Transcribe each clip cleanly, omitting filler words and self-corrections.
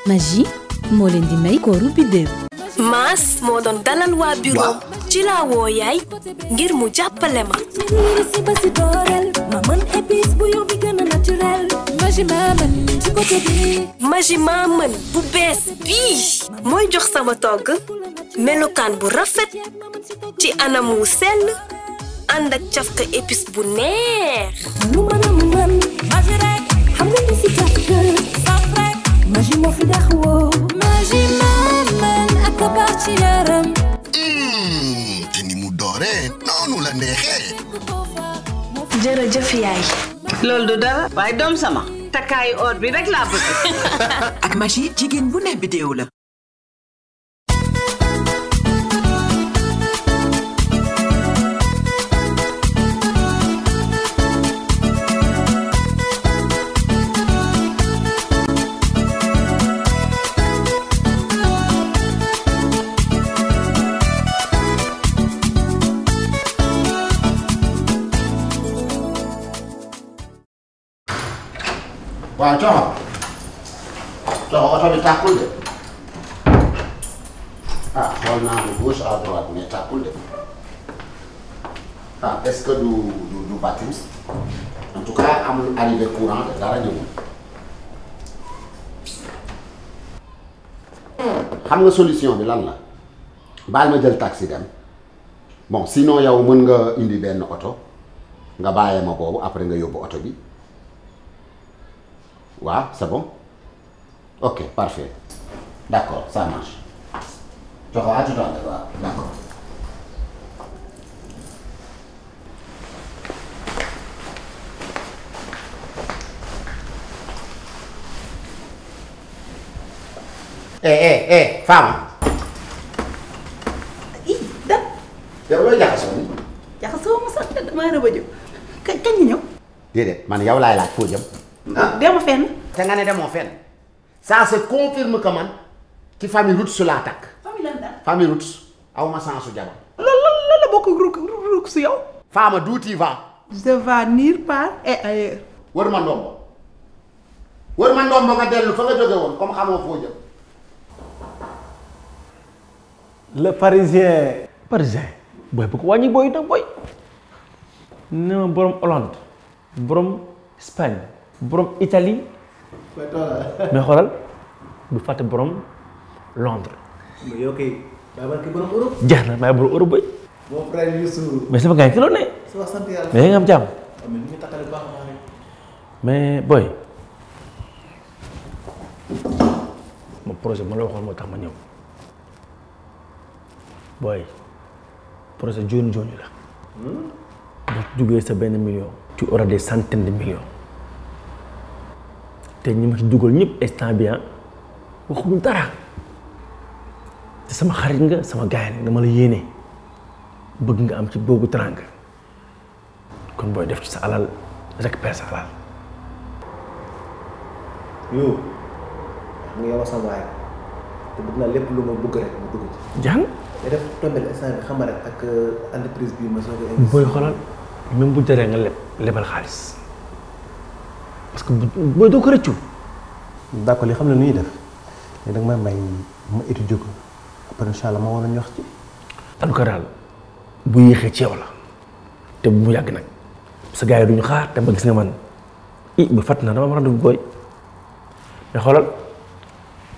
Magie moo leen di may kooru biddéew. Maas moo doon dalal waa bureau ci laa woo yaay ngir mu jàppale ma. Magie maa mën bu bees bii mooy jox sama togg melokaan bu rafet ci anam wu sell ànd ak cafka épice bu neex. Magie moo fi dàq woo. Magie maa mën ak baax ci yaram. te ni mu dooree noonu la neexee. jërëjëf yaay. loolu du dara waaye doom sama takkaayu or bi rek laa bëgg. ak Magie jigéen bu ne bidéo la. waaw coxo oto bi tàkkul de xool naa de gauche à droite mais tàkkul de est-ce que du batterie en tout cas amul arrivé courant de dara ñëwul. xam nga solution bi lan la baal ma jël taxi dem bon sinon yow mën nga indi benn oto nga bàyyee ma boobu après nga yóbbu oto bi. waaw c'est bon ok parfait d'accord ça marche coxo à tout à l'heure waaw d'accord. Fama. yow looy jaxasoo ni. jaxasoo ma sax damaa rëbb a jóg kañ nga ñëw. déedéet man yow laay laaj foo jëm. dema fenn. te nga ne demoo fenn ça se confirme que man ci famille Roots su laa takk. famille lan daal. famille Roots aw ma sansu jabar. lan la bokk ruuk si yow. Fama d'où tu vas. je vais nulle part et ailleurs. wër ma ndombo nga dellu fa nga jóge woon comme xamoo foo jëm. le parisien. booy bu ko wàññi booy nag booy. nee ma borom Hollande borom Espagne borom Italie mais xoolal du fàtte borom Londres. yow kay bàyyi ma borom Europe. jeex na maay borom Europe bay. mon frère Youssou. mais sama gars yi ci loolu ne. sant yàlla. mais nga am jàmm. mais ni ñu takkale baax na rek. mais booy ma projet ma la waxoon moo tax ma ñëw booy projet jooni la. boo duggee sa benn million. tu auras des centaines de millions te ñi ma ci dugal ñëpp instant bi waxuñu dara te sama xarit nga sama gaay nga dama la yéene bëgg nga am ci boobu teraanga kon booy def ci sa alal récupérer sa alal. yow xam nga yow sama waay te bëgg naa lépp lu ma bëgg rek ma dugg ci. jàng. mais def tombé instant bi xam nga rek ak entreprise bi ma soog a. booy xoolal même bu jëree nga lebal xaalis parce que booy doo ko rëccu. d'accord li xam ne nu ñuy def mais danga may ma étudier ko après incha allah ma war a ñu wax ci. en tout cas daal bu yéexee ci yow la te bu mu yàgg nag sa gars yi duñu xaar te ba gis nga man bu fàtt na dama war a dugg booy mais xoolal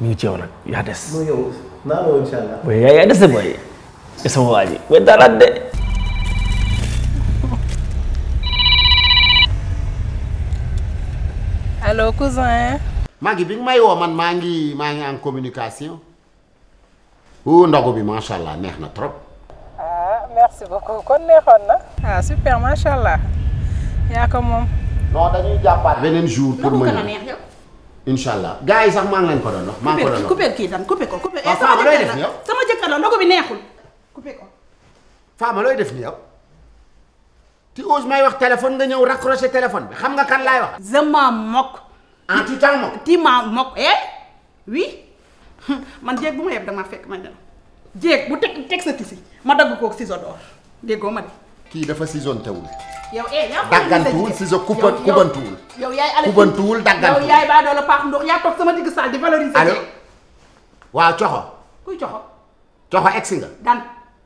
mi ngi ci yow nag yaa des. non yow naa la incha allah. booy yaa des de booy sama waa ji booy daalaat de. allo cousin. Magui bi nga may woo man maa ngi en communication. ndogu bi macha allah neex na trop. merci beaucoup kon neexoon na. super macha allah. yaa ko moom. non dañuy jàppaat beneen jour pour ma ñëw. incha allah gars yi sax maa ngi leen ko doon wax. maa ngi ko doon wax coupé kii tam coupé ko. Fama looy def ni yow. sama jëkkër la ndogu bi neexul. coupé ko. Fama looy def ni yow. tu oses may wax téléphone nga ñëw raccrocher téléphone bi xam nga kan laay wax. je m'en moque. ah tu t'en moques. tu m'en moques oui man jéeg bu ma yeb dama fekk ma ne jéeg bu teg sa tisi ma dagg koog ciseau d'or déggoo ma de. kii dafa sisontewul. yow yaa daggantuwul ciseau kubantuwul. yow yaay ale kubantuwul daggantuwul. yow yaay baa doola paax ndox yaa toog sama digg saal di valoriser. allo waaw coxo. kuy coxo. coxo egsi nga. dan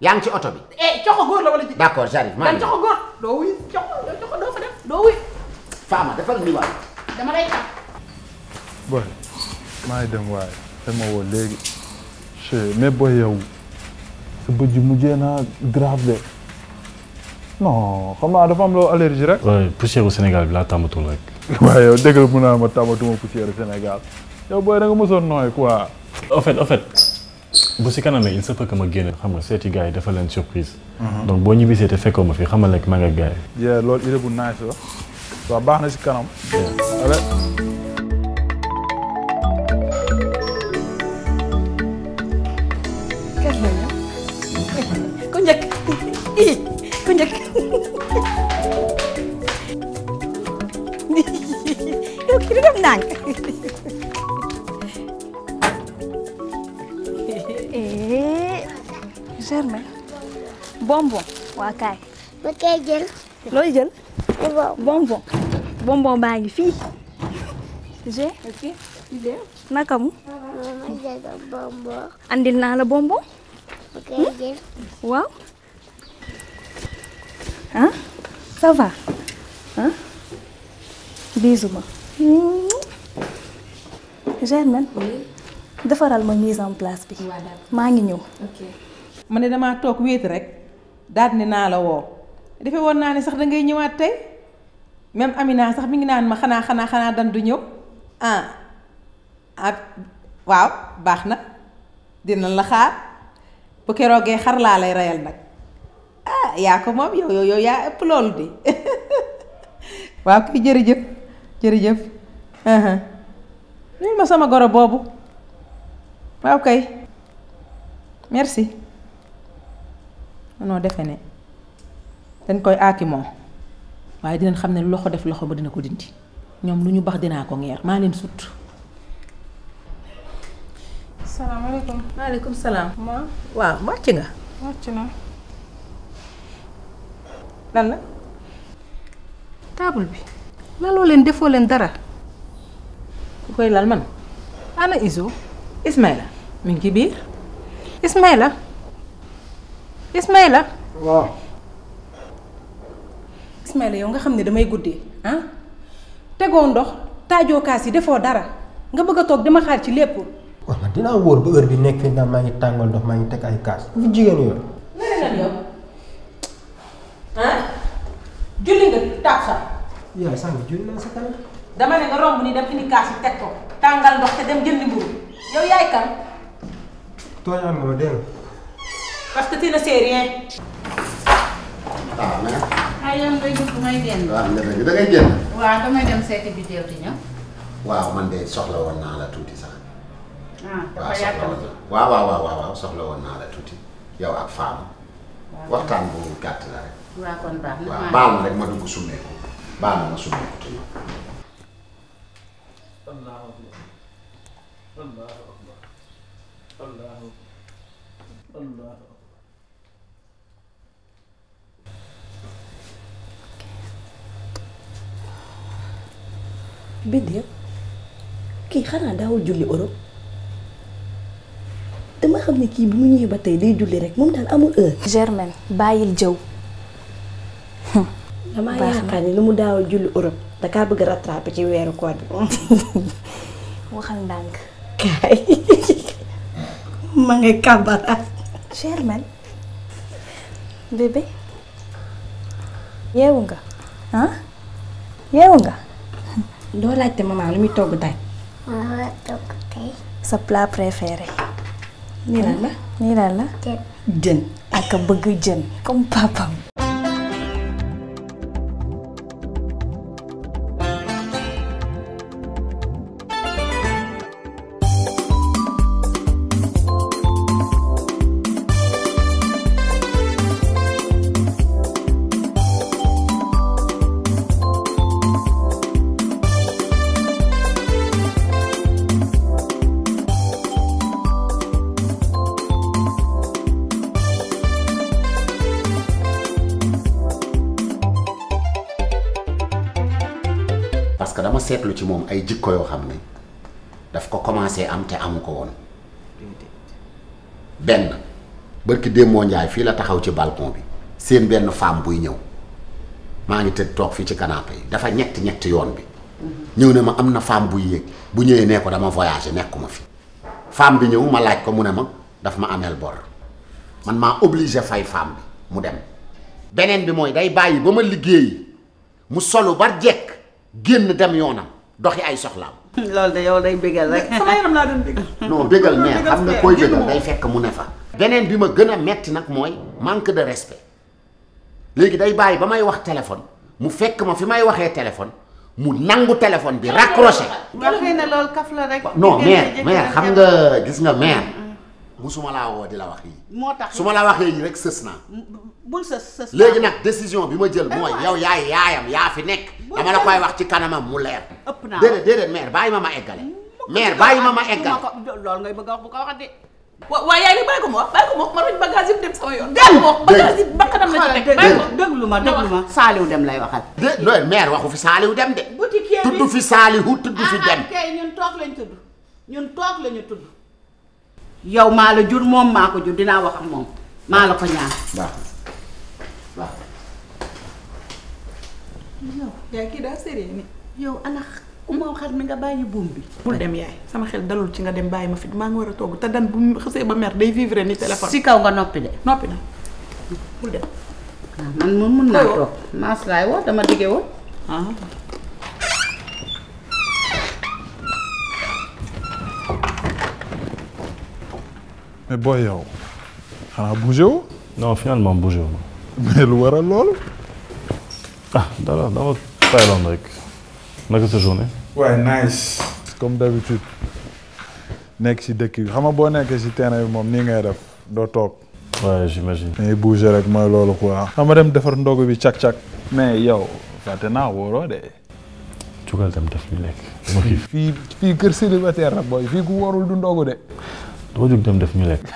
yaa ngi ci oto bi. coxo góor la wala jigéen. d'accord j'arrive maa dan coxo góor doo wuy coxo doo fa def doo wuy. Fama defal ni waay. dama lay xam. boy maa ngi dem waaye te ma woo léegi mais boy yow sa bëj mujjee naa grave de non xam naa dafa am loo allergie rek. waaye poussière au Sénégal bi laa tàmmatul rek. waaye yow dégg mu naa ma tàmmatuma poussière Sénégal yow booy da nga mosoon nooy quoi. en fait bu si kanamee il se peut que ma génne xam nga seeti gars yi dafa leen surprise. donc boo ñibbisee te fekkoo ma fi xamal rek maa ngi ak gars yi. loolu idée bu nice la waaw baax na si kanam. ku njëkk ku njëkk yow kii di def ndànk Germain bonbon waa kaay ma koy jël looy jël bonbon baa ngi fii naka mu ma jël bonbon andil naa la bonbon ma koy jël waaw ça va bisou ma Germaine defaral ma mise en place bi maa ngi ñëw ma ne damaa toog wéet rek daal ne naa la woo defe woon naa ne sax da ngay ñëwaat tey même Amina sax mi ngi naan ma xanaa dan du ñëw waaw baax na dina la xaar bu keroogee xar laa lay reyal nag yaa ko moom yow yaa ëpp loolu de waaw kay jërëjëf nuyu ma sama goro boobu waaw kay merci non defe ne dañ koy aaki moom waaye dinañ xam ne loxo def loxo ba dina ko dindi ñoom lu ñu bax dinaa ko ngeer maa leen sut. salaamaaleykum. maaleykum salaam. ma waaw wàcc nga. wàcc na. lan la. table bi. laloo leen defoo leen dara. ku koy lal man. ana Iso. Ismaïla mi ngi ci biir. Ismaïla. waaw. Ismaïla yow nga xam ne damay guddee tegoo ndox taajoo kaas yi defoo dara nga bëgg a toog dama xaar ci lépp. waaw man dinaa wóor ba heure bi nekk fii naan maa ngi tàngal ndox maa ngi teg ay kaas bu jigéen yooyu. nga ne yow julli nga tàkkusaan. yaa sànq julli naa sa kanam. dama ne nga romb ni dem indi kaas yi teg ko tàngal ndox te dem jëndi mburu yow yaay kan. tooñaan nga ma dégg nga. parce que tu ne sais rien. mais. yoon day dugg may génn. waaw da ngay génn. waaw damay dem seeti biddew di ñëw. waaw man de soxla woon naa la tuuti sax. dafa yàggal. waaw soxla woon naa la tuuti yow ak Fama. waxtaan bu gàtt la rek. waaw kon baax na waaw baal ma rek ma dugg summeeku baal ma summeeku te ñëw. Biddew kii xanaa daawul julli Europe dama xam ne kii bu mu ñëwee ba tey day julli rek moom daal amul heure. Germaine bàyyil jëw. damaa yaakaar ni lu mu daawul julli Europe dakaa bëgg a rattraper ci weeru koor bi. waxal ndànk. kaay ma ngay kàmbaraat. Germaine bébé yeewu nga yeewu nga. doo laajte maman lu muy togg tey. waaw togg tey. sa plat préféré. nii la jën ak bëgg jën comme papam. parce que dama seetlu ci moom ay jikko yoo xam ne daf ko commencé am te amu ko woon. benn bërki démmoo Njaay fii la taxaw ci balcon bi seen benn femme buy ñëw maa ngi tëdd toog fii ci canapé yi dafa ñetti yoon bi ñëw ne ma am na femme buy yéeg bu ñëwee nee ko dama voyagé nekkuma fi femme bi ñëw ma laaj ko mu ne ma daf ma ameel bor man maa obligé fay femme bi mu dem. beneen bi mooy day bàyyi ba ma liggéeyi mu solu ba jekk génn dem yoonam doxi ay soxlaam. loolu de yow day bégal rek. sama yaram laa doon bégal. non bégal mais xam nga koy bégal day fekk mu ne fa. beneen bi ma gën a metti nag mooy manque de respect léegi day bàyyi ba may wax téléphone mu fekk ma fi may waxee téléphone mu nangu téléphone bi raccroché. nga xëy na loolu kaf la rek. non mère xam nga gis nga mère musuma laa woo di la wax yi. moo tax su ma la waxee yi rek sës naa. bul sës. léegi nag décision bi ma jël mooy yow yaay yaayam yaa fi nekk dama la koy wax ci kanamam mu leer. ëpp naa déedéet mère bàyyi ma eggale. mère bàyyi ma eggale. loolu ngay bëgg a wax bu ko wax de. waaw yaay li bàyyi ko ma wax ma roñ bagage yëpp dem sama yoon. bagage yi bakkanam la ci teg bàyyi ko déglu ma Saaliw Dem lay waxal. loolu mère waxu fi Saaliw Dem de. boutique tudd fi Saalihu tudd fi Dem. kay ñun toog lañ tudd. yow maa la jur moom maa ko jur dinaa wax ak moom maa la ko ñaan. waaw. yaay kii daa sérieux ni yow ana ku ma waxat mi nga bàyyi buum bi. bul dem yaay sama xel dalul ci nga dem bàyyi ma fi maa ngi war a togg te dan bu xësee ba mer day vivre ni téléphone. si kaw nga noppi de. noppi na bul dem. man mun naa toog maas laay woo dama diggee woon. mais booy yow xanaa bougé wu. non finalement bougé wu. mais lu waral loolu. ah dara dama tayloon rek. naka sa journée. waaye nice. comme d'habitude nekk si dëkk bi xam nga boo nekkee si terrain bi moom nii ngay def doo toog. ouais j'imagine. mais bougé rek mooy loolu quoi. xam nga dem defar ndogu bi cak-cak. mais yow fàtte naa wóoroo de. jugal dem def ñu lekk. fii kër célibataire la booy fii ku wóorul du ndogu de. doo jóg dem def ñu lekk.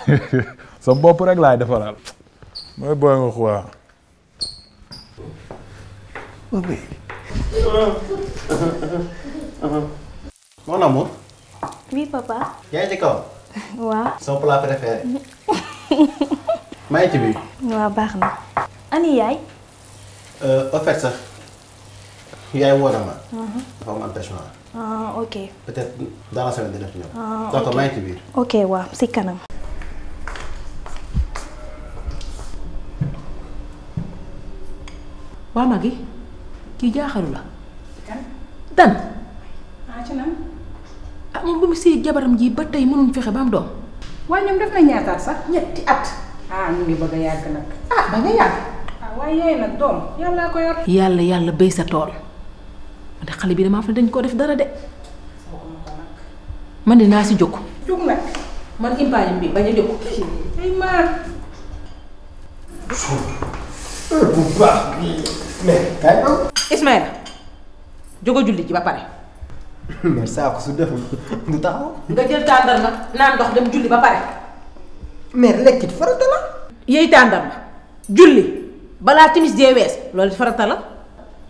sa bopp rek laay defaral. mooy booy nga quoi. Mon amour. Oui, papa. yaa ngi ci kaw. waaw. son plat préféré. maa ngi ci biir. waaw baax na. ani yaay. au fait sax yaay woo na ma. dafa am empêchement. ah ok. peut-être dans la semaine dina fi ñëw. ah donc maa ngi ci biir. ok waaw si kanam. waa Magui kii jaaxalu la. Dan. ci nan. ah moom bu mu sëy jabaram ji ba tey mënuñ fexe ba am doom. waaye ñoom def na ñaataat sax ñetti at. ah ñu ngi bëgg a yàgg nag. ba nga yàgg. waaye yaay nag doom yàllaa ko yor. yàlla béy sa tool. man de xale bi damaa fa dañ koo def dara de. man de naa si jóg. jóg nag. man impaañam bi bañ a jóg. ay maar. bu baax bii. mais kay ko. Ismaïla jóg a julli ji ba pare. mais saako su deful du taxaw. nga jël tàndarma naan ndox dem julli ba pare. mais lekkit farata la. yéy tàndarma julli balaa timis jee wees loolu farata la.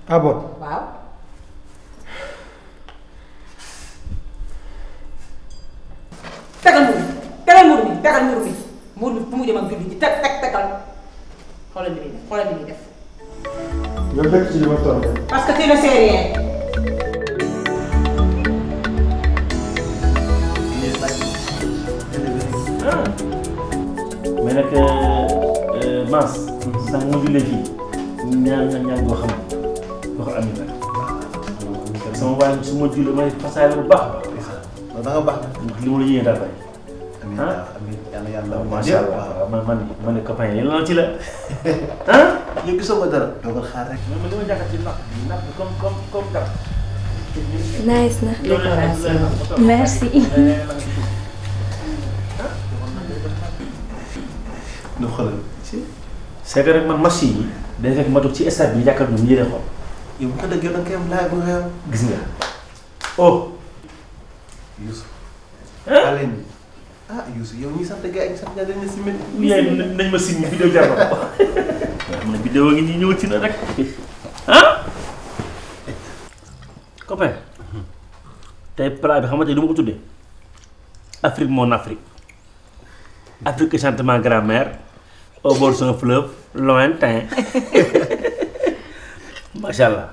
ah bon. waaw. tegal mburu mi tegal mburu mi fu mu jëm ak julli ji tegal xoolal li muy def. nga fekk ci li ma toll. parce que tu ne sais rien. mais nag Mass. sax mu jullee fii ñaan boo xam wax Amina. sama waay su ma jullee may fasaale bu baax a baax. da nga baax ndax li ma la yéene daal bay. amiin amiin yàlla macha allah man ne copain yi loolu ci la ah. ñu gisoo ko dara. doo ko xaar rek. mais li ma jàkkaat ci napp comme dara. nice na. décoration merci. nu xoolal. c'est que rek man machine yi day fekk ma toog ci stade bi jàkkaat ñoom yéene xool. yow bu ko dëggee da nga koy am laaj bu nga gis nga oh. Youssou. Alioune. ah Youssou yow ñi sant gars yi ñu sant dañ la simil. nañ ma simil vidéo jar na ko. xam ne vidéo ngi ñuy ñëw ci na rek ah. copain tey plat bi xamante ni du ma ko tuddee Afrique mon Afrique Afrique sentiment grand-mère au bord d'un fleuve lointain macha allah.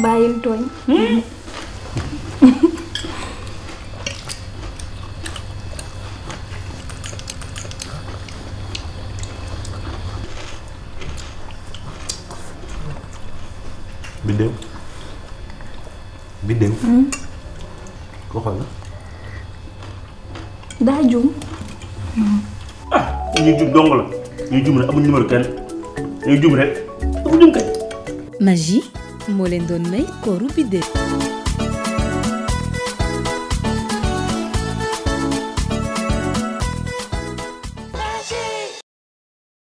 bàyyil tooñ. Biddéew waxal na daa jum. ñuy jum dong la ñuy jum rek amuñ numéro kenn ñuy jum rek amuñ jum kay. Magie moo leen doon may kooru Biddéew.